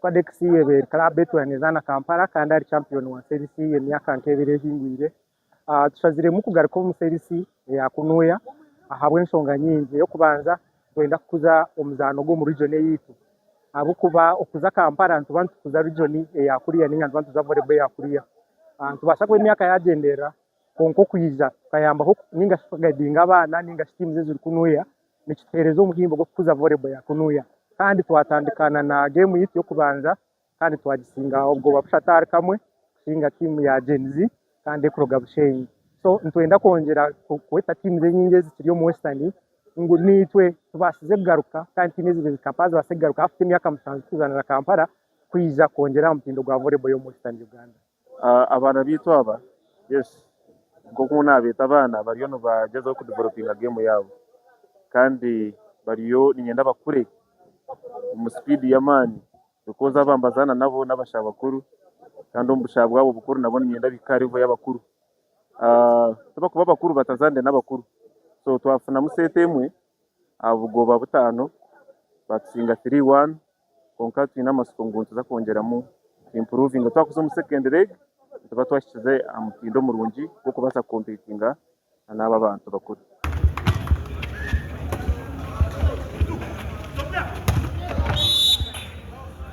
kwa Dexie be club yetu yanezana Kampala kandi ari champion wa Serie C emyaka nkebire hingwire tushazire mu kugaruka mu Serie C ya kunuya ahabwe nsonga nyingi yo kubanza twenda kuza omuzano go mu region yitu abo kuba okuza Kampala ntubantu kuza region ya kuriya ninga ntubantu za volleyball ya kuriya tubasha ko emyaka yagendera konko kuyiza kayamba ho ninga gadinga abana ninga team ziri kunuya nikiterezo muhimbo go kuza volleyball ya kunuya kandi twatandikana na game yitu yo kubanza kandi twagisinga ubwo bafashatari kamwe singa team ya Genzi kandi kuroga bushenyi so ntwenda kongera kweta team zenyinge zikiriyo mu Western ngo nitwe tubasize kugaruka kandi team zibiri kapaza basigaruka afite imyaka 5 kuzana Kampala kwiza kongera mpindo gwa volleyball yo mu Western Uganda. Abana bitu aba yes ubwo kuna bita abana bariyo no bagezeho ku developing game yabo kandi bariyo ninyenda bakure mu speed ya mani ukoza bambazana nabo n'abashabakuru kandi umbushabwa bwabo bukuru nabo ninyenda bikarivo y'abakuru tuba kuba bakuru batazande n'abakuru so twafuna musetemwe abugoba butano batsinga 3-1 konkati n'amasuko nguntu za kongeramo improving twakuze mu second leg tuba twashize amutindo mu rungi kuko basa competinga n'aba bantu bakuru.